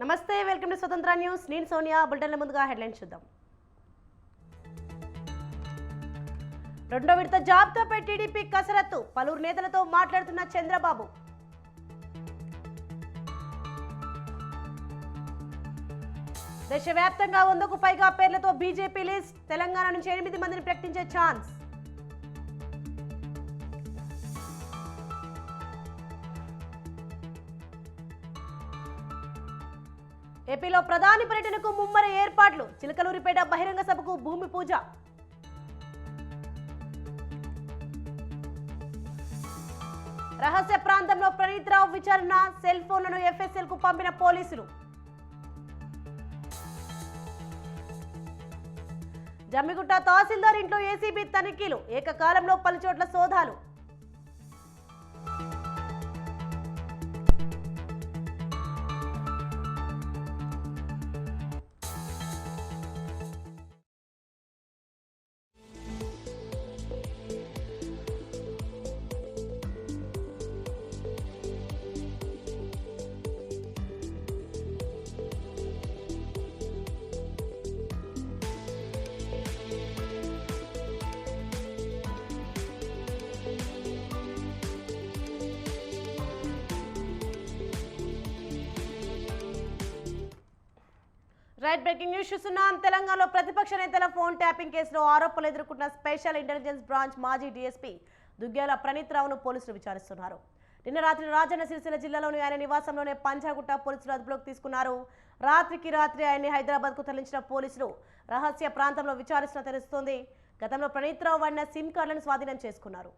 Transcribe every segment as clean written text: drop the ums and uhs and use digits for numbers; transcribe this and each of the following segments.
నమస్తే, welcome to స్వతంత్ర news. నేను సోనియా. బులెటిన్ల ముందుగా హెడ్లైన్స్ చూద్దాం. రెండో విడత జాబితాపై టీడీపీ కసరత్తు. పలువురు నేతలతో మాట్లాడుతున్న చంద్రబాబు. దేశవ్యాప్తంగా 100కు పైగా పేర్లతో బీజేపీ లిస్ట్. తెలంగాణ నుంచి 8 మందిని ప్రకటించే ఛాన్స్. ఏపీలో ప్రధాని పర్యటనకు ముమ్మర ఏర్పాట్లు. చిలకలూరిపేట బహిరంగ సభకు భూమి పూజ. రహస్య ప్రాంతంలో ప్రణీత్ రావు విచారణ. సెల్ ఫోన్లను ఎఫ్ఎస్ఎల్ కు పంపిన పోలీసులు. జమ్మిగుట్ట తహసీల్దార్ ఇంట్లో ఏసీబీ తనిఖీలు. ఏకకాలంలో పలుచోట్ల సోదాలు. రైట్, బ్రేకింగ్ న్యూస్ చూస్తున్నాం. తెలంగాణలో ప్రతిపక్ష నేతల ఫోన్ ట్యాపింగ్ కేసులో ఆరోపణలు ఎదుర్కొంటున్న స్పెషల్ ఇంటెలిజెన్స్ బ్రాంచ్ మాజీ డీఎస్పీ దుగ్గ్యాల ప్రణీత్ రావును పోలీసులు విచారిస్తున్నారు. నిన్న రాత్రి రాజన్న సిరిసిల్ల జిల్లాలోని ఆయన నివాసంలోనే పంజాగుట్ట పోలీసులు అదుపులోకి తీసుకున్నారు. రాత్రికి రాత్రి ఆయన్ని హైదరాబాద్కు తరలించిన పోలీసులు రహస్య ప్రాంతంలో విచారిస్తున్న తెలుస్తోంది. గతంలో ప్రణీత్ రావు వాడిన సిమ్ కార్డులను స్వాధీనం చేసుకున్నారు.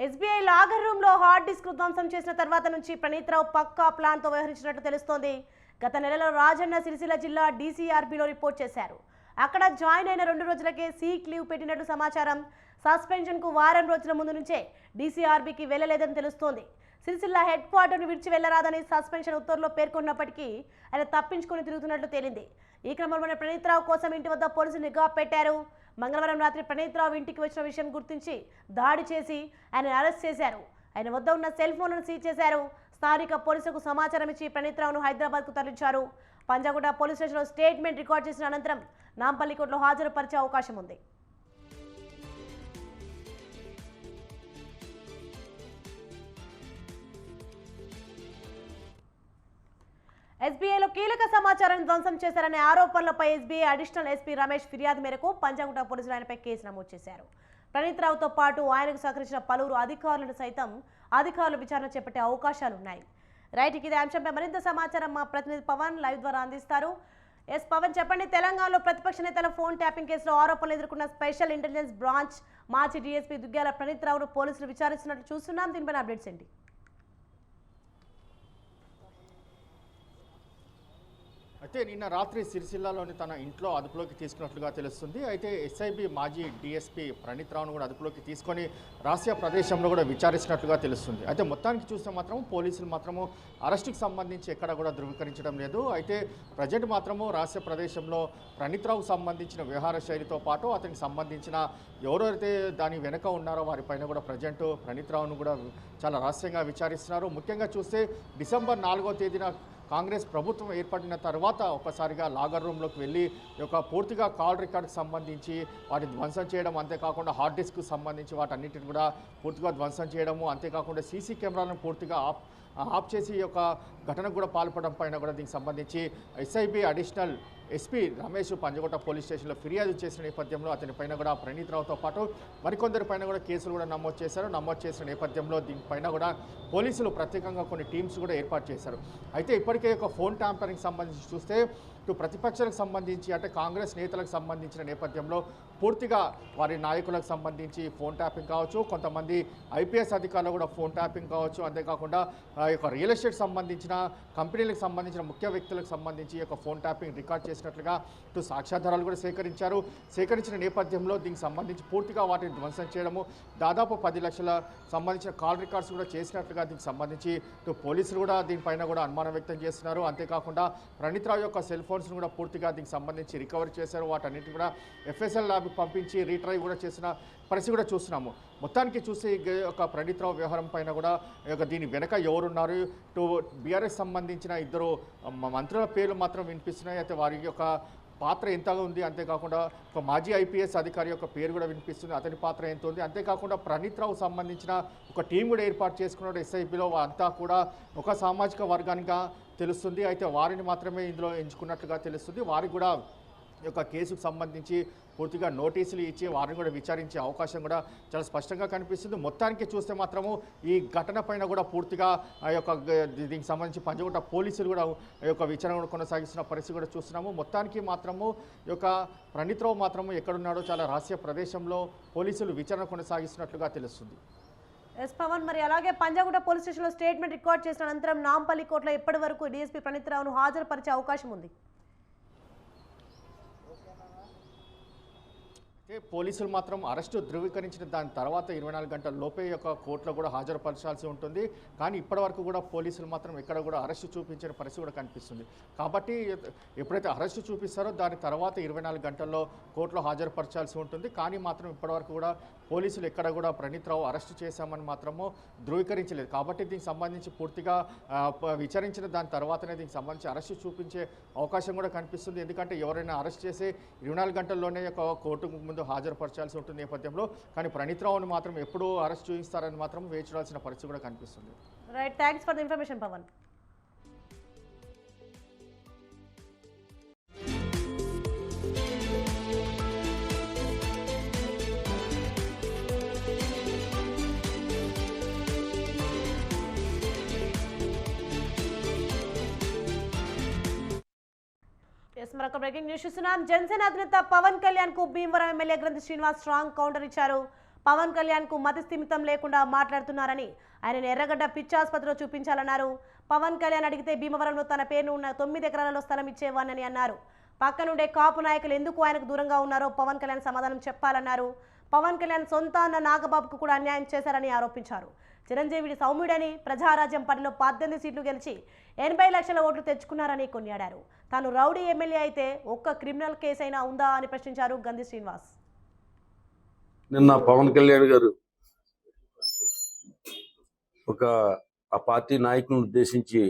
ఎస్బీఐ లాగర్ రూమ్ లో హార్డ్ డిస్క్ ధ్వంసం చేసిన తర్వాత నుంచి ప్రణీత్ రావు పక్కా ప్లాన్ తో వ్యవహరించినట్టు తెలుస్తోంది. గత నెలలో రాజన్న సిరిసిల్ల జిల్లా డీసీఆర్బీలో రిపోర్ట్ చేశారు. అక్కడ జాయిన్ అయిన 2 రోజులకే సీక్ లీవ్ పెట్టినట్టు సమాచారం. సస్పెన్షన్ కు వారం రోజుల ముందు నుంచే డీసీఆర్బీకి వెళ్లలేదని తెలుస్తోంది. సిరిసిల్ల హెడ్ క్వార్టర్ను విడిచి వెళ్లరాదని సస్పెన్షన్ ఉత్తర్వులో పేర్కొన్నప్పటికీ ఆయన తప్పించుకుని తిరుగుతున్నట్లు తేలింది. ఈ క్రమంలోనే ప్రణీత్ రావు కోసం ఇంటి వద్ద పోలీసులు నిఘా పెట్టారు. మంగళవారం రాత్రి ప్రణీత్ రావు ఇంటికి వచ్చిన విషయం గుర్తించి దాడి చేసి ఆయన అరెస్ట్ చేశారు. ఆయన వద్ద ఉన్న సెల్ ఫోన్లను సీజ్ చేశారు. స్థానిక పోలీసులకు సమాచారం ఇచ్చి ప్రణీత్ రావును హైదరాబాద్కు తరలించారు. పంజాగుట్ట పోలీస్ స్టేషన్లో స్టేట్మెంట్ రికార్డ్ చేసిన అనంతరం నాంపల్లి కోర్టులో హాజరుపరిచే అవకాశం ఉంది. ఎస్బీఐలో కీలక సమాచారాన్ని ధ్వంసం చేశారనే ఆరోపణలపై ఎస్బీఐ అడిషనల్ ఎస్పీ రమేష్ ఫిర్యాదు మేరకు పంజాగుట్ట పోలీసులు ఆయనపై కేసు నమోదు చేశారు. ప్రణీత్ రావుతో పాటు ఆయనకు సహకరించిన పలువురు అధికారులను సైతం అధికారులు విచారణ చేపట్టే అవకాశాలున్నాయి. రైట్, ఇదే అంశంపై మరింత సమాచారం మా ప్రతినిధి పవన్ లైవ్ ద్వారా అందిస్తారు. ఎస్ పవన్, చెప్పండి. తెలంగాణలో ప్రతిపక్ష నేతల ఫోన్ ట్యాపింగ్ కేసులో ఆరోపణలు ఎదుర్కొన్న స్పెషల్ ఇంటెలిజెన్స్ బ్రాంచ్ మాజీ డీఎస్పీ దుగ్గ్యాల ప్రణీత్ రావును పోలీసులు విచారిస్తున్నట్లు చూస్తున్నాం. దీనిపైన అప్డేట్స్ ఏంటి? అయితే నిన్న రాత్రి సిరిసిల్లాలోని తన ఇంట్లో అదుపులోకి తీసుకున్నట్లుగా తెలుస్తుంది. అయితే ఎస్ఐబి మాజీ డీఎస్పీ ప్రణీత్ రావును కూడా అదుపులోకి తీసుకొని రహస్య ప్రదేశంలో కూడా విచారిస్తున్నట్లుగా తెలుస్తుంది. అయితే మొత్తానికి చూస్తే మాత్రం పోలీసులు మాత్రము అరెస్టుకు సంబంధించి ఎక్కడ కూడా ధృవీకరించడం లేదు. అయితే ప్రజెంట్ మాత్రము రహస్య ప్రదేశంలో ప్రణీత్ రావుకు సంబంధించిన వ్యవహార శైలితో పాటు అతనికి సంబంధించిన ఎవరైతే దాని వెనుక ఉన్నారో వారిపైన కూడా ప్రజెంట్ ప్రణీత్ రావును కూడా చాలా రహస్యంగా విచారిస్తున్నారు. ముఖ్యంగా చూస్తే డిసెంబర్ 4వ తేదీన కాంగ్రెస్ ప్రభుత్వం ఏర్పడిన తర్వాత ఒకసారిగా లాగర్ రూమ్లోకి వెళ్ళి ఒక పూర్తిగా కాల్ రికార్డుకు సంబంధించి వాటిని ధ్వంసం చేయడం, అంతేకాకుండా హార్డ్ డిస్క్కు సంబంధించి వాటన్నిటిని కూడా పూర్తిగా ధ్వంసం చేయడము, అంతేకాకుండా సీసీ కెమెరాలను పూర్తిగా ఆఫ్ చేసి ఒక ఘటనకు కూడా పాల్పడడం పైన కూడా దీనికి సంబంధించి SIB additional SP Ramesh Panjagutta police స్టేషన్లో ఫిర్యాదు చేసిన నేపథ్యంలో అతనిపైన కూడా ప్రణీత్ రావుతో పాటు మరికొందరి పైన కూడా కేసులు కూడా నమోదు చేశారు. నమోదు చేసిన నేపథ్యంలో దీనిపైన కూడా పోలీసులు ప్రత్యేకంగా కొన్ని టీమ్స్ కూడా ఏర్పాటు చేశారు. అయితే ఇప్పటికే ఒక ఫోన్ ట్యాంపరింగ్ సంబంధించి చూస్తే ఇటు ప్రతిపక్షాలకు సంబంధించి అంటే కాంగ్రెస్ నేతలకు సంబంధించిన నేపథ్యంలో పూర్తిగా వారి నాయకులకు సంబంధించి ఫోన్ ట్యాపింగ్ కావచ్చు, కొంతమంది ఐపీఎస్ అధికారులు కూడా ఫోన్ ట్యాపింగ్ కావచ్చు, అంతేకాకుండా ఈ యొక్క రియల్ ఎస్టేట్ సంబంధించిన కంపెనీలకు సంబంధించిన ముఖ్య వ్యక్తులకు సంబంధించి ఈ యొక్క ఫోన్ ట్యాపింగ్ రికార్డ్ చేసినట్లుగా ఇటు సాక్ష్యాధారాలు కూడా సేకరించిన నేపథ్యంలో దీనికి సంబంధించి పూర్తిగా వాటిని ధ్వంసం చేయడము, దాదాపు 10 లక్షల సంబంధించిన కాల్ రికార్డ్స్ కూడా చేసినట్లుగా దీనికి సంబంధించి ఇటు పోలీసులు కూడా దీనిపైన కూడా అనుమానం వ్యక్తం చేస్తున్నారు. అంతేకాకుండా ప్రణీత్ రావు యొక్క సెల్ ఫోన్స్ను కూడా పూర్తిగా దీనికి సంబంధించి రికవరీ చేశారు. వాటన్నిటిని కూడా ఎఫ్ఎస్ఎల్ ల్యాబ్కి పంపించి రీట్రై కూడా చేసిన పరిస్థితి కూడా చూస్తున్నాము. మొత్తానికి చూసి ఒక ప్రణీత్ రావు వ్యవహారం పైన కూడా దీని వెనక ఎవరున్నారు, ఇటు బీఆర్ఎస్ సంబంధించిన 2 మంత్రుల పేర్లు మాత్రం వినిపిస్తున్నాయి. అయితే వారి యొక్క పాత్ర ఎంతగా ఉంది, అంతేకాకుండా ఒక మాజీ ఐపీఎస్ అధికారి యొక్క పేరు కూడా వినిపిస్తుంది, అతని పాత్ర ఎంత ఉంది, అంతేకాకుండా ప్రణీత్ రావు సంబంధించిన ఒక టీం కూడా ఏర్పాటు చేసుకున్నాడు ఎస్ఐబిలో. అంతా కూడా ఒక సామాజిక వర్గానిగా తెలుస్తుంది. అయితే వారిని మాత్రమే ఇందులో ఎంచుకున్నట్లుగా తెలుస్తుంది. వారికి కూడా ఈ యొక్క కేసుకు సంబంధించి పూర్తిగా నోటీసులు ఇచ్చి వారిని కూడా విచారించే అవకాశం కూడా చాలా స్పష్టంగా కనిపిస్తుంది. మొత్తానికి చూస్తే మాత్రము ఈ ఘటన పైన కూడా పూర్తిగా ఆ యొక్క దీనికి సంబంధించి పంజగుట్ట పోలీసులు కూడా ఈ యొక్క విచారణ కూడా కొనసాగిస్తున్న పరిస్థితి కూడా చూస్తున్నాము. మొత్తానికి మాత్రము ఈ యొక్క ప్రణీత్ రావు మాత్రము ఎక్కడున్నాడో చాలా రహస్య ప్రదేశంలో పోలీసులు విచారణ కొనసాగిస్తున్నట్లుగా తెలుస్తుంది. ఎస్ పవన్, మరి అలాగే పంజాగుట్ట పోలీస్ స్టేషన్లో స్టేట్మెంట్ రికార్డ్ చేసిన అనంతరం నాంపల్లి కోర్టులో ఎప్పటి వరకు డీఎస్పీ ప్రణీత్ రావును హాజరుపరిచే అవకాశం ఉంది? పోలీసులు మాత్రం అరెస్టు ధృవీకరించిన దాని తర్వాత 24 గంటల లోపే యొక్క కోర్టులో కూడా హాజరుపరచాల్సి ఉంటుంది. కానీ ఇప్పటివరకు కూడా పోలీసులు మాత్రం ఎక్కడ కూడా అరెస్టు చూపించిన పరిస్థితి కూడా కనిపిస్తుంది. కాబట్టి ఎప్పుడైతే అరెస్టు చూపిస్తారో దాని తర్వాత 24 గంటల్లో కోర్టులో హాజరుపరచాల్సి ఉంటుంది. కానీ మాత్రం ఇప్పటివరకు కూడా పోలీసులు ఎక్కడ కూడా ప్రణీత్ రావు అరెస్టు చేశామని మాత్రము ధృవీకరించలేదు. కాబట్టి దీనికి సంబంధించి పూర్తిగా విచారించిన దాని తర్వాతనే దీనికి సంబంధించి అరెస్టు చూపించే అవకాశం కూడా కనిపిస్తుంది. ఎందుకంటే ఎవరైనా అరెస్ట్ చేసి 24 గంటల్లోనే కోర్టు ముందు హాజరుపరచాల్సి ఉంటుంది నేపథ్యంలో. కానీ ప్రణీత్ రావుని మాత్రం ఎప్పుడు అరెస్ట్ చూపిస్తారని మాత్రం వేచి చూడాల్సిన పరిస్థితి కూడా కనిపిస్తుంది. Right, thanks for the information Pavan. మరొక బ్రేకింగ్ న్యూస్ చూస్తున్నాం. జనసేన అధినేత పవన్ కళ్యాణ్ కు భీమవరం ఎమ్మెల్యే గ్రంథి శ్రీనివాస్ స్ట్రాంగ్ కౌంటర్ ఇచ్చారు. పవన్ కళ్యాణ్ కు మతి స్థిమితం లేకుండా మాట్లాడుతున్నారని, ఆయనను ఎర్రగడ్డ పిచ్చాసుపత్రిలో చూపించాలన్నారు. పవన్ కళ్యాణ్ అడిగితే భీమవరంలో తన పేరు ఉన్న 9 ఎకరాలలో స్థలం ఇచ్చేవానని అన్నారు. పక్కనుండే కాపు నాయకులు ఎందుకు ఆయనకు దూరంగా ఉన్నారో పవన్ కళ్యాణ్ సమాధానం చెప్పాలన్నారు. పవన్ కళ్యాణ్ సొంత అన్న నాగబాబుకు కూడా అన్యాయం చేశారని ఆరోపించారు. చిరంజీవి సౌమ్యుడని ప్రజారాజ్యం పార్టీలో 18 సీట్లు గెలిచి 80 లక్షల ఓట్లు తెచ్చుకున్నారని కొనియాడారు. తాను రౌడీ ఎమ్మెల్యే అయితే ఒక్క క్రిమినల్ కేసు అయినా ఉందా అని ప్రశ్నించారు గంధి శ్రీనివాస్. నిన్న పవన్ కళ్యాణ్ గారు ఆ పార్టీ నాయకులను ఉద్దేశించి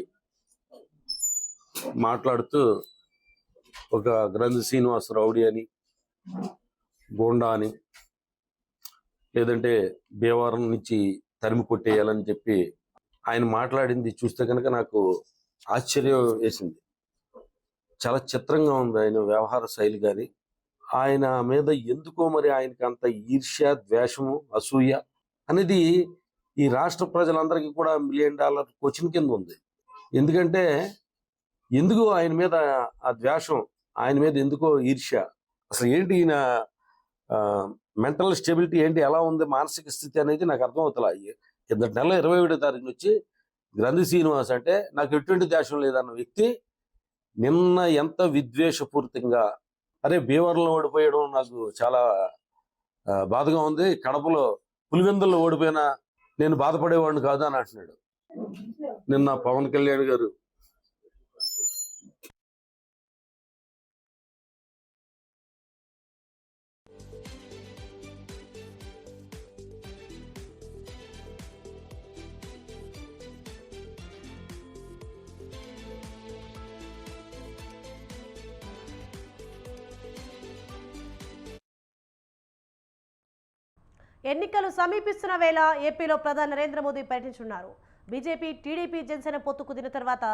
మాట్లాడుతూ ఒక గ్రంథి శ్రీనివాస్ రౌడీ అని, గోండా అని, లేదంటే భీమవరం నుంచి తరిమి కొట్టేయాలని చెప్పి ఆయన మాట్లాడింది చూస్తే కనుక నాకు ఆశ్చర్యం వేసింది. చాలా చిత్రంగా ఉంది ఆయన వ్యవహార శైలి. కానీ ఆయన మీద ఎందుకో మరి ఆయనకి అంత ఈర్ష్య, ద్వేషము, అసూయ అనేది ఈ రాష్ట్ర ప్రజలందరికీ కూడా $1 మిలియన్ క్వశ్చన్ కింద ఉంది. ఎందుకంటే ఎందుకు ఆయన మీద ఆ ద్వేషం, ఆయన మీద ఎందుకో ఈర్ష్య, అసలు ఏంటి ఈయన మెంటల్ స్టెబిలిటీ ఏంటి, ఎలా ఉంది మానసిక స్థితి అనేది నాకు అర్థం అవుతలా. కిందటి నెల 27వ తారీఖు నుంచి గ్రంథి శ్రీనివాస్ అంటే నాకు ఎటువంటి ద్వేషం లేదన్న వ్యక్తి నిన్న ఎంత విద్వేషపూరితంగా, అరే భీమవరంలో ఓడిపోయడం నాకు చాలా బాధగా ఉంది, కడపలో పులివెందుల్లో ఓడిపోయినా నేను బాధపడేవాడిని కాదు అని అంటున్నాడు. నిన్న పవన్ కళ్యాణ్ గారు ఎన్నికలు సమీపిస్తున్న వేళ ఏపీలో ప్రధాని నరేంద్ర మోదీ పర్యటించనున్నారు. బీజేపీ, టీడీపీ, జనసేన పొత్తు కుదిరిన తర్వాత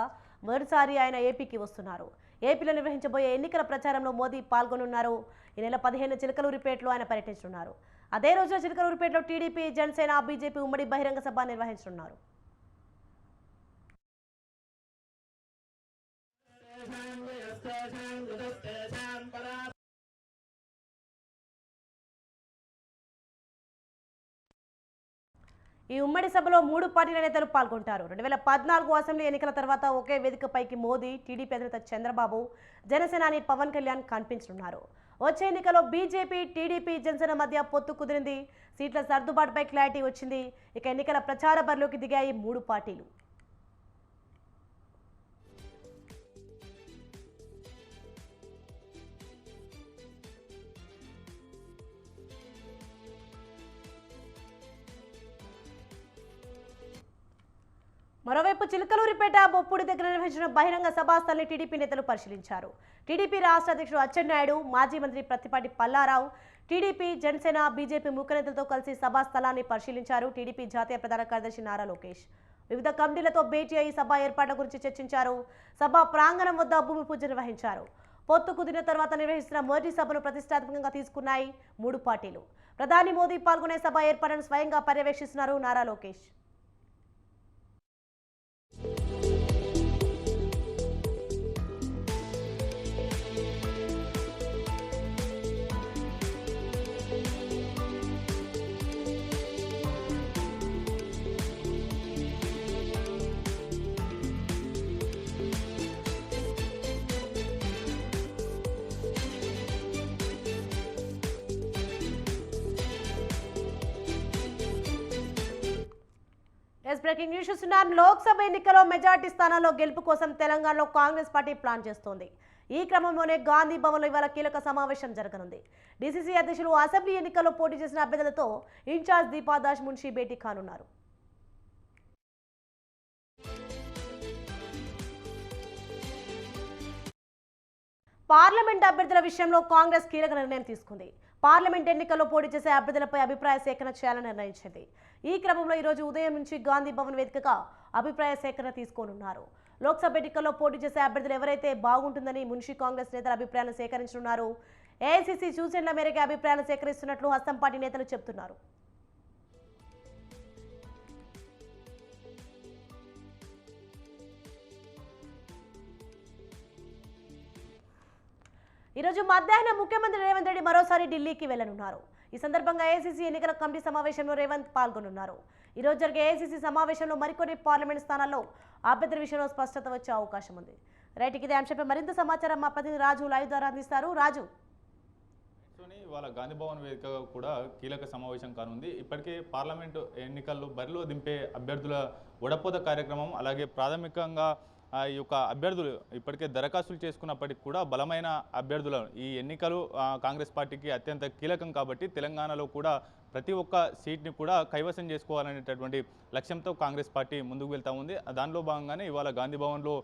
మొదటిసారి ఆయన ఏపీకి వస్తున్నారు. ఏపీలో నిర్వహించబోయే ఎన్నికల ప్రచారంలో మోదీ పాల్గొనున్నారు. ఈ నెల 15 చిలకలూరిపేటలో ఆయన పర్యటించనున్నారు. అదే రోజున చిలకలూరిపేటలో టీడీపీ, జనసేన, బీజేపీ ఉమ్మడి బహిరంగ సభ నిర్వహించనున్నారు. ఈ ఉమ్మడి సభలో 3 పార్టీల నేతలు పాల్గొంటారు. 2014 అసెంబ్లీ ఎన్నికల తర్వాత ఒకే వేదికపైకి మోదీ, టీడీపీ అధినేత చంద్రబాబు, జనసేనాని పవన్ కళ్యాణ్ కనిపించనున్నారు. వచ్చే ఎన్నికల్లో బీజేపీ, టీడీపీ, జనసేన మధ్య పొత్తు కుదిరింది. సీట్ల సర్దుబాటుపై క్లారిటీ వచ్చింది. ఇక ఎన్నికల ప్రచార బరిలోకి దిగాయి 3 పార్టీలు. మరోవైపు చిలకలూరిపేట బొప్పుడి దగ్గర నిర్వహించిన బహిరంగ సభాస్థల్ని టీడీపీ నేతలు పరిశీలించారు. టీడీపీ రాష్ట్ర అధ్యక్షుడు అచ్చెన్నాయుడు, మాజీ మంత్రి ప్రత్తిపాటి పల్లారావు, టీడీపీ, జనసేన, బీజేపీ ముఖ్య నేతలతో కలిసి సభాస్థలాన్ని పరిశీలించారు. టీడీపీ జాతీయ ప్రధాన కార్యదర్శి నారా లోకేష్ వివిధ కమిటీలతో భేటీ అయి సభ ఏర్పాట్ల గురించి చర్చించారు. సభ ప్రాంగణం వద్ద భూమి పూజ నిర్వహించారు. పొత్తు కుదిరిన తర్వాత నిర్వహిస్తున్న మొదటి సభను ప్రతిష్టాత్మకంగా తీసుకున్నాయి 3 పార్టీలు. ప్రధాని మోదీ పాల్గొనే సభ ఏర్పాటును స్వయంగా పర్యవేక్షిస్తున్నారు నారా లోకేష్. బ్రేకింగ్ న్యూస్ చూస్తున్నారు. లోక్సభ ఎన్నికల్లో మెజార్టీ స్థానాల్లో గెలుపు కోసం తెలంగాణలో కాంగ్రెస్ పార్టీ ప్లాన్ చేస్తోంది. ఈ క్రమంలోనే గాంధీ భవన్లో ఇవాళ కీలక సమావేశం జరగనుంది. డీసీసీ అధ్యక్షులు అసెంబ్లీ ఎన్నికల్లో పోటీ చేసిన అభ్యర్థులతో ఇన్ఛార్జ్ దీపాదాస్ మున్షి భేటీ కానున్నారు. పార్లమెంట్ అభ్యర్థుల విషయంలో కాంగ్రెస్ కీలక నిర్ణయం తీసుకుంది. పార్లమెంట్ ఎన్నికల్లో పోటీ చేసే అభ్యర్థులపై అభిప్రాయ సేకరణ చేయాలని నిర్ణయించింది. ఈ క్రమంలో ఈరోజు ఉదయం నుంచి గాంధీ భవన్ వేదికగా అభిప్రాయ సేకరణ తీసుకోనున్నారు. లోక్సభ ఎన్నికల్లో పోటీ చేసే అభ్యర్థులు ఎవరైతే బాగుంటుందని మున్షి కాంగ్రెస్ నేతల అభిప్రాయాలను సేకరించనున్నారు. ఏఐసీసీ సూచనల మేరకు అభిప్రాయాలను సేకరిస్తున్నట్లు హస్తం పార్టీ నేతలు చెబుతున్నారు. ఈరోజు మధ్యాహ్నం ముఖ్యమంత్రి రేవంత్ రెడ్డి మరోసారి ఢిల్లీకి వెళ్లనున్నారు. ఈ సందర్భంగా ఏఐసీసీ ఎన్నికల కమిటీ సమావేశంలో రేవంత్ పాల్గొనున్నారు. ఈరోజు జరిగే ఏఐసీసీ సమావేశంలో మరికొన్ని పార్లమెంట్ స్థానాల్లో అభ్యర్థుల విషయంలో స్పష్టత వచ్చే అవకాశం ఉంది. రైట్, ఇదే అంశంపై మరింత సమాచారం మా ప్రతినిధి రాజు లైవ్ ద్వారా అందిస్తారు. రాజు, ఇవాళ గాంధీ భవన్ వేదిక కూడా కీలక సమావేశం కానుంది. ఇప్పటికే పార్లమెంటు ఎన్నికల్లో బరిలో దింపే అభ్యర్థుల వడపోత కార్యక్రమం, అలాగే ప్రాథమికంగా ఈ యొక్క అభ్యర్థులు ఇప్పటికే దరఖాస్తులు చేసుకున్నప్పటికీ కూడా బలమైన అభ్యర్థులు ఈ ఎన్నికలు కాంగ్రెస్ పార్టీకి అత్యంత కీలకం కాబట్టి తెలంగాణలో కూడా ప్రతి ఒక్క సీట్ని కూడా కైవసం చేసుకోవాలనేటటువంటి లక్ష్యంతో కాంగ్రెస్ పార్టీ ముందుకు వెళ్తూ ఉంది. దానిలో భాగంగానే ఇవాళ గాంధీ భవన్లో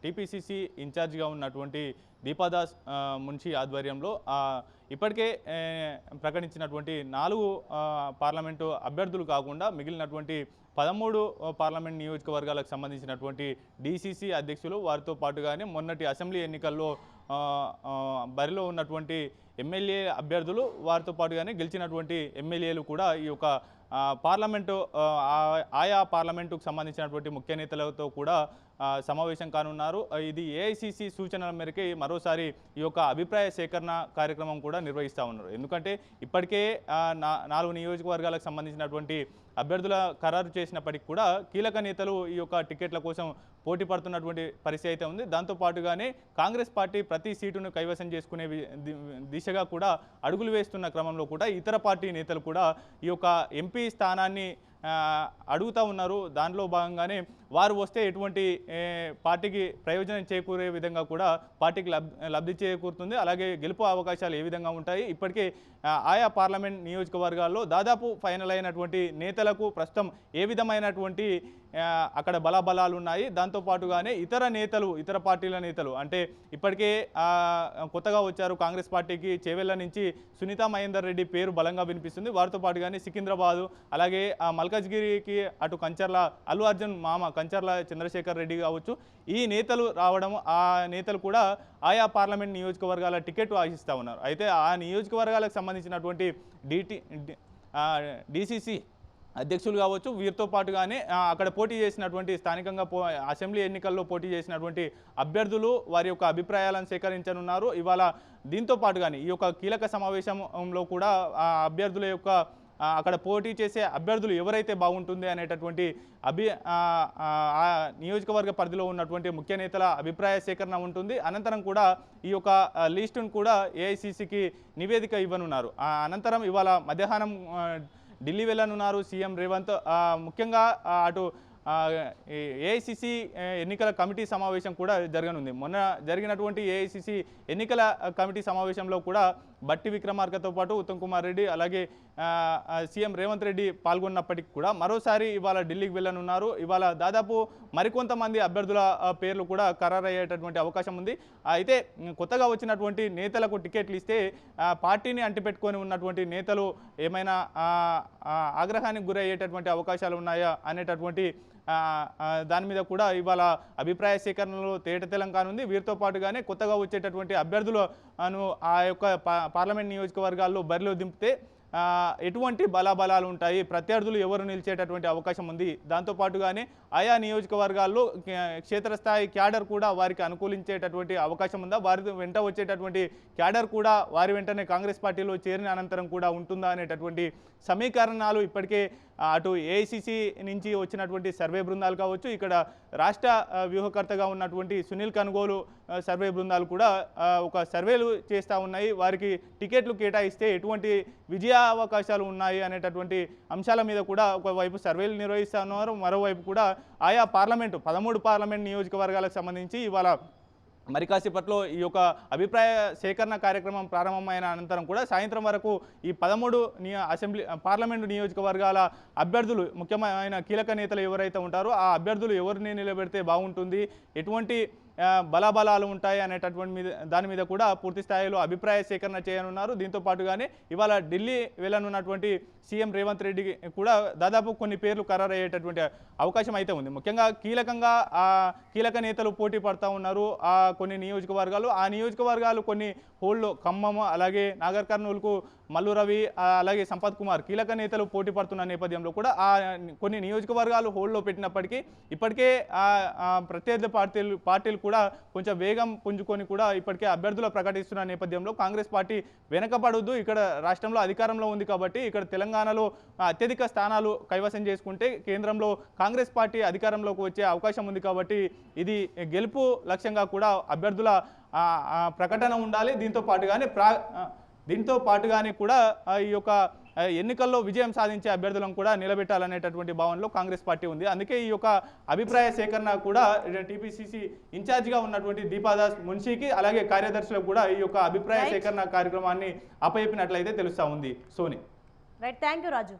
టీపీసీసీ ఇన్ఛార్జిగా ఉన్నటువంటి దీపాదాస్ మున్షి ఆధ్వర్యంలో ఇప్పటికే ప్రకటించినటువంటి 4 పార్లమెంటు అభ్యర్థులు కాకుండా మిగిలినటువంటి 13 పార్లమెంట్ నియోజకవర్గాలకు సంబంధించినటువంటి డీసీసీ అధ్యక్షులు, వారితో పాటుగానే మొన్నటి అసెంబ్లీ ఎన్నికల్లో బరిలో ఉన్నటువంటి ఎమ్మెల్యే అభ్యర్థులు, వారితో పాటుగానే గెలిచినటువంటి ఎమ్మెల్యేలు కూడా ఈ యొక్క పార్లమెంటు ఆయా పార్లమెంటుకు సంబంధించినటువంటి ముఖ్య నేతలతో కూడా సమావేశం కానున్నారు. ఇది ఏఐసీసీ సూచనల మేరకు మరోసారి ఈ యొక్క అభిప్రాయ సేకరణ కార్యక్రమం కూడా నిర్వహిస్తూ ఉన్నారు. ఎందుకంటే ఇప్పటికే 4 నియోజకవర్గాలకు సంబంధించినటువంటి అభ్యర్థుల ఖరారు చేసినప్పటికీ కూడా కీలక నేతలు ఈ యొక్క టికెట్ల కోసం పోటీ పడుతున్నటువంటి పరిస్థితి అయితే ఉంది. దాంతోపాటుగానే కాంగ్రెస్ పార్టీ ప్రతి సీటును కైవసం చేసుకునే దిశగా కూడా అడుగులు వేస్తున్న క్రమంలో కూడా ఇతర పార్టీ నేతలు కూడా ఈ యొక్క ఎంపీ స్థానాన్ని అడుగుతూ ఉన్నారు. దానిలో భాగంగానే వారు వస్తే ఎటువంటి పార్టీకి ప్రయోజనం చేకూరే విధంగా కూడా పార్టీకి లబ్ధి చేకూరుతుంది, అలాగే గెలుపు అవకాశాలు ఏ విధంగా ఉంటాయి. ఇప్పటికే ఆయా పార్లమెంట్ నియోజకవర్గాల్లో దాదాపు ఫైనల్ అయినటువంటి నేతలకు ప్రస్తుతం ఏ విధమైనటువంటి అక్కడ బలాబలాలు ఉన్నాయి. దాంతోపాటుగానే ఇతర పార్టీల నేతలు అంటే ఇప్పటికే కొత్తగా వచ్చారు కాంగ్రెస్ పార్టీకి, చేవెళ్ల నుంచి సునీతా మహేందర్ రెడ్డి పేరు బలంగా వినిపిస్తుంది. వారితో పాటుగానే సికింద్రాబాదు, అలాగే మల్కాజ్గిరికి అటు కంచర్ల అల్లు అర్జున్ మామ కంచర్ల చంద్రశేఖర్ రెడ్డి కావచ్చు, ఈ నేతలు రావడం, ఆ నేతలు కూడా ఆయా పార్లమెంట్ నియోజకవర్గాల టికెట్ ఆశిస్తూ ఉన్నారు. అయితే ఆ నియోజకవర్గాలకు సంబంధించినటువంటి డీసీసీ అధ్యక్షులు కావచ్చు, వీరితో పాటుగానే అక్కడ పోటీ చేసినటువంటి స్థానికంగా అసెంబ్లీ ఎన్నికల్లో పోటీ చేసినటువంటి అభ్యర్థులు వారి యొక్క అభిప్రాయాలను సేకరించనున్నారు. ఇవాళ దీంతో పాటుగానే ఈ యొక్క కీలక సమావేశంలో కూడా అభ్యర్థుల యొక్క అక్కడ పోటీ చేసే అభ్యర్థులు ఎవరైతే బాగుంటుంది అనేటటువంటి నియోజకవర్గ పరిధిలో ఉన్నటువంటి ముఖ్య నేతల అభిప్రాయ సేకరణ ఉంటుంది. అనంతరం కూడా ఈ యొక్క లిస్టును కూడా ఏఐసిసికి నివేదిక ఇవ్వనున్నారు. అనంతరం ఇవాళ మధ్యాహ్నం ఢిల్లీ వెళ్ళనున్నారు సీఎం రేవంత్. ముఖ్యంగా అటు ఏఐసిసి ఎన్నికల కమిటీ సమావేశం కూడా జరగనుంది. మొన్న జరిగినటువంటి ఏఐసిసి ఎన్నికల కమిటీ సమావేశంలో కూడా బట్టి విక్రమార్కతో పాటు ఉత్తమ్ కుమార్ రెడ్డి అలాగే సీఎం రేవంత్ రెడ్డి పాల్గొన్నప్పటికీ కూడా మరోసారి ఇవాళ ఢిల్లీకి వెళ్ళనున్నారు. ఇవాళ దాదాపు మరికొంతమంది అభ్యర్థుల పేర్లు కూడా ఖరారయ్యేటటువంటి అవకాశం ఉంది. అయితే కొత్తగా వచ్చినటువంటి నేతలకు టికెట్లు ఇస్తే పార్టీని అంటిపెట్టుకొని ఉన్నటువంటి నేతలు ఏమైనా ఆగ్రహానికి గురయ్యేటటువంటి అవకాశాలు ఉన్నాయా అనేటటువంటి దాని మీద కూడా ఇవాళ అభిప్రాయ సేకరణలో తేటతెల్లం కానుంది. వీరితో పాటుగానే కొత్తగా వచ్చేటటువంటి అభ్యర్థులను ఆ యొక్క పార్లమెంట్ నియోజకవర్గాల్లో బరిలో దింపితే ఎటువంటి బలాబలాలు ఉంటాయి, ప్రత్యర్థులు ఎవరు నిలిచేటటువంటి అవకాశం ఉంది. దాంతోపాటుగానే ఆయా నియోజకవర్గాల్లో క్షేత్రస్థాయి క్యాడర్ కూడా వారికి అనుకూలించేటటువంటి అవకాశం ఉందా, వారి వెంట వచ్చేటటువంటి క్యాడర్ కూడా వారి వెంటనే కాంగ్రెస్ పార్టీలో చేరిన అనంతరం కూడా ఉంటుందా అనేటటువంటి సమీకరణాలు ఇప్పటికే అటు ఏఐసిసి నుంచి వచ్చినటువంటి సర్వే బృందాలు కావచ్చు, ఇక్కడ రాష్ట్ర వ్యూహకర్తగా ఉన్నటువంటి సునీల్ కనుగోలు సర్వే బృందాలు కూడా ఒక సర్వేలు చేస్తూ ఉన్నాయి. వారికి టికెట్లు కేటాయిస్తే ఎటువంటి విజయావకాశాలు ఉన్నాయి అనేటటువంటి అంశాల మీద కూడా ఒకవైపు సర్వేలు నిర్వహిస్తున్నారు. మరోవైపు కూడా ఆయా 13 పార్లమెంట్ నియోజకవర్గాలకు సంబంధించి ఇవాళ మరి కాసేపట్లో ఈ యొక్క అభిప్రాయ సేకరణ కార్యక్రమం ప్రారంభమైన అనంతరం కూడా సాయంత్రం వరకు ఈ 13 పార్లమెంటు నియోజకవర్గాల అభ్యర్థులు ముఖ్యమైన కీలక నేతలు ఎవరైతే ఉంటారో ఆ అభ్యర్థులు ఎవరిని నిలబెడితే బాగుంటుంది, ఎటువంటి బలాబలాలు ఉంటాయి అనేటటువంటి దాని మీద కూడా పూర్తి స్థాయిలో అభిప్రాయ సేకరణ చేయనున్నారు. దీంతో పాటుగానే ఇవాళ ఢిల్లీ వెళ్ళనున్నటువంటి సీఎం రేవంత్ రెడ్డి కూడా దాదాపు కొన్ని పేర్లు ఖరారయ్యేటటువంటి అవకాశం అయితే ఉంది. ముఖ్యంగా కీలక నేతలు పోటీ పడుతూ ఉన్నారు కొన్ని నియోజకవర్గాలు. ఆ నియోజకవర్గాలు కొన్ని హోల్డ్లో ఖమ్మం అలాగే నాగర్ కర్నూలుకు మల్లు రవి అలాగే సంపత్ కుమార్ కీలక నేతలు పోటీ పడుతున్న నేపథ్యంలో కూడా కొన్ని నియోజకవర్గాలు హోల్డ్లో పెట్టినప్పటికీ ఇప్పటికే ప్రత్యర్థి పార్టీలు కూడా కొంచెం వేగం పుంజుకొని కూడా ఇప్పటికే అభ్యర్థులు ప్రకటిస్తున్న నేపథ్యంలో కాంగ్రెస్ పార్టీ వెనకబడొద్దు, ఇక్కడ రాష్ట్రంలో అధికారంలో ఉంది కాబట్టి ఇక్కడ తెలంగాణలో అత్యధిక స్థానాలు కైవసం చేసుకుంటే కేంద్రంలో కాంగ్రెస్ పార్టీ అధికారంలోకి వచ్చే అవకాశం ఉంది కాబట్టి ఇది గెలుపు లక్ష్యంగా కూడా అభ్యర్థుల ప్రకటన ఉండాలి. దీంతో పాటుగానే కూడా ఈ యొక్క ఎన్నికల్లో విజయం సాధించే అభ్యర్థులను కూడా నిలబెట్టాలనేటటువంటి భావనలో కాంగ్రెస్ పార్టీ ఉంది. అందుకే ఈ యొక్క అభిప్రాయ సేకరణ కూడా టీపీసీసీ ఇన్ఛార్జిగా ఉన్నటువంటి దీపాదాస్ మున్షీకి అలాగే కార్యదర్శులకు కూడా ఈ యొక్క అభిప్రాయ సేకరణ కార్యక్రమాన్ని అప్పచెప్పినట్లయితే తెలుస్తా ఉంది. సోని రైట్, థ్యాంక్ యూ రాజు.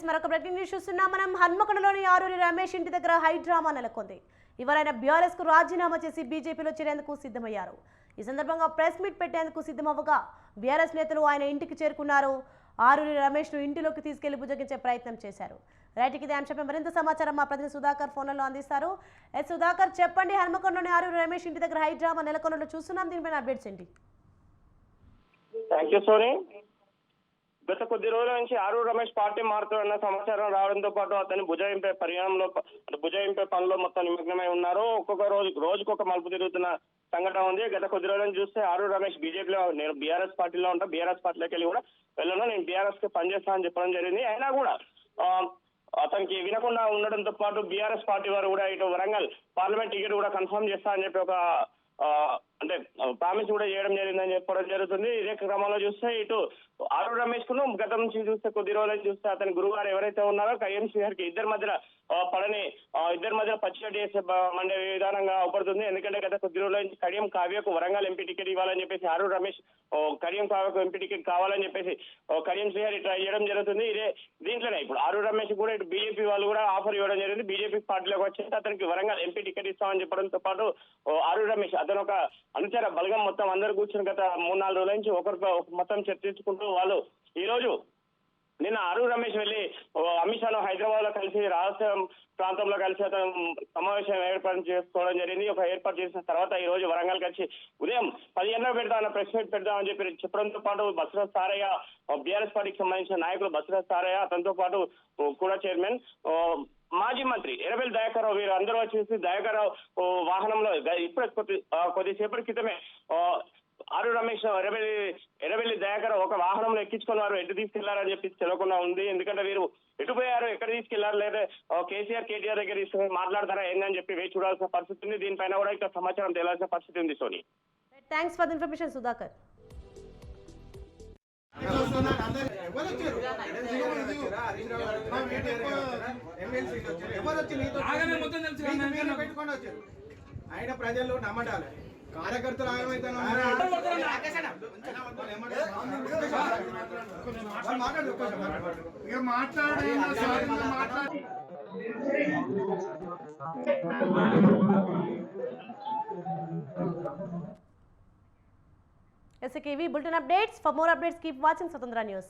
మరొక బ్రేకింగ్ న్యూస్ చూస్తున్నాం మనం. హన్మకొండలోని ఆరూరి రమేష్ ఇంటి దగ్గర హై డ్రామా నెలకొంది. ఇవాళ బీఆర్ఎస్ కు రాజీనామా చేసి బీజేపీలో చేరేందుకు సిద్ధమయ్యారు. ఈ సందర్భంగా ప్రెస్ మీట్ పెట్టేందుకు సిద్ధమవ్వగా బీఆర్ఎస్ నేతలు ఆయన ఇంటికి చేరుకున్నారు. ఆరూరి రమేష్ ను ఇంటిలోకి తీసుకెళ్లి బుజ్జగించే ప్రయత్నం చేశారు. రైట్, ఇదే అంశంపై మరింత సమాచారం మా ప్రతినిధి సుధాకర్ ఫోన్లలో అందిస్తారు. సుధాకర్, చెప్పండి, హన్మకొండలోని ఆరూరి రమేష్ ఇంటి దగ్గర హై డ్రామా నెలకొన్నట్లు చూస్తున్నాం, దీనిపైన అప్డేట్స్ ఏంటి? Thank you Soni. గత కొద్ది రోజుల నుంచి ఆరూరి రమేష్ పార్టీ మారుతున్న సమాచారం రావడంతో పాటు అతని భుజాయింపే పనిలో మొత్తం నిమగ్నమై ఉన్నారు. ఒక్కొక్క రోజుకొక మలుపు తిరుగుతున్న సంఘటన ఉంది. గత కొద్ది రోజుల నుంచి చూస్తే ఆరూరి రమేష్ బీజేపీలో, నేను బీఆర్ఎస్ పార్టీలో ఉంటా, బీఆర్ఎస్ పార్టీలోకి వెళ్ళి కూడా వెళ్ళను, నేను బీఆర్ఎస్ కి పనిచేస్తానని చెప్పడం జరిగింది. అయినా కూడా అతనికి వినకుండా ఉండడంతో పాటు బీఆర్ఎస్ పార్టీ వారు కూడా ఇటు వరంగల్ పార్లమెంట్ టికెట్ కూడా కన్ఫర్మ్ చేస్తా అని చెప్పి ఒక అంటే ప్రామిస్ కూడా చేయడం జరిగిందని చెప్పడం జరుగుతుంది. ఇదే క్రమంలో చూస్తే ఇటు ఆరు రమేష్ కును గతం నుంచి చూస్తే కొద్ది రోజులు చూస్తే అతని గురుగారు ఎవరైతే ఉన్నారో కడియం శ్రీహరికి ఇద్దరి మధ్య పచ్చిగడ్డి వేసే మండే విధానంగా అవపడుతుంది. ఎందుకంటే గత కొద్ది రోజుల నుంచి కడియం కావ్యకు వరంగల్ ఎంపీ టికెట్ ఇవ్వాలని చెప్పేసి ఆరు రమేష్ కడియం కావ్యకు ఎంపీ టికెట్ కావాలని చెప్పేసి కడియం శ్రీహరి ట్రై చేయడం జరుగుతుంది. దీంట్లోనే ఇప్పుడు ఆరు రమేష్ కూడా ఇటు బీజేపీ వాళ్ళు కూడా ఆఫర్ ఇవ్వడం జరిగింది. బీజేపీ పార్టీలోకి వచ్చేసి అతనికి వరంగల్ ఎంపీ టికెట్ ఇస్తామని చెప్పడంతో పాటు ఆరు రమేష్ అతను ఒక అనుచర బలగం మొత్తం అందరు కూర్చుని గత 3-4 రోజుల నుంచి ఒకరితో మొత్తం చర్చించుకుంటూ వాళ్ళు ఈ రోజు నిన్న ఆరు రమేష్ వెళ్లి అమిత్ షాను హైదరాబాద్ లో కలిసి రాష్ట్ర ప్రాంతంలో కలిసి అతను సమావేశం ఏర్పాటు చేసుకోవడం జరిగింది. ఏర్పాటు చేసిన తర్వాత ఈ రోజు వరంగల్ వచ్చి ఉదయం 10 గంటలకు పెడతామన్న ప్రెస్ మీట్ పెడదామని చెప్పడంతో పాటు బసవరాజ్ సారయ్య బీఆర్ఎస్ పార్టీకి సంబంధించిన నాయకులు బసవరాజ్ సారయ్య అతనితో పాటు కూడా చైర్మన్ మాజీ మంత్రి ఎర్రబెల్లి దయాకర్ రావు వీరు అందరూ వచ్చేసి దయాకర్ రావు వాహనంలో ఇప్పుడే కొద్దిసేపటి క్రితమే ఆరు రమేష్ ఎర్రబెల్లి దయాకర్ ఒక వాహనంలో ఎక్కించుకుని వారు ఎటు తీసుకెళ్లారని చెప్పి తెలియకుండా ఉంది. ఎందుకంటే వీరు ఎటు పోయారు, ఎక్కడ తీసుకెళ్లారు, లేదా కేటీఆర్ దగ్గర తీసుకుని మాట్లాడతారా ఏందని చెప్పి వేచి చూడాల్సిన పరిస్థితి ఉంది. దీనిపైన కూడా ఇంకా సమాచారం తేలాల్సిన పరిస్థితి ఉంది. Soni, thanks for the information Sudhakar. ఆయన ప్రజలు నమ్మడాలి కార్యకర్తలు SKV Bulletin updates. For more updates, keep watching Swatandhra News.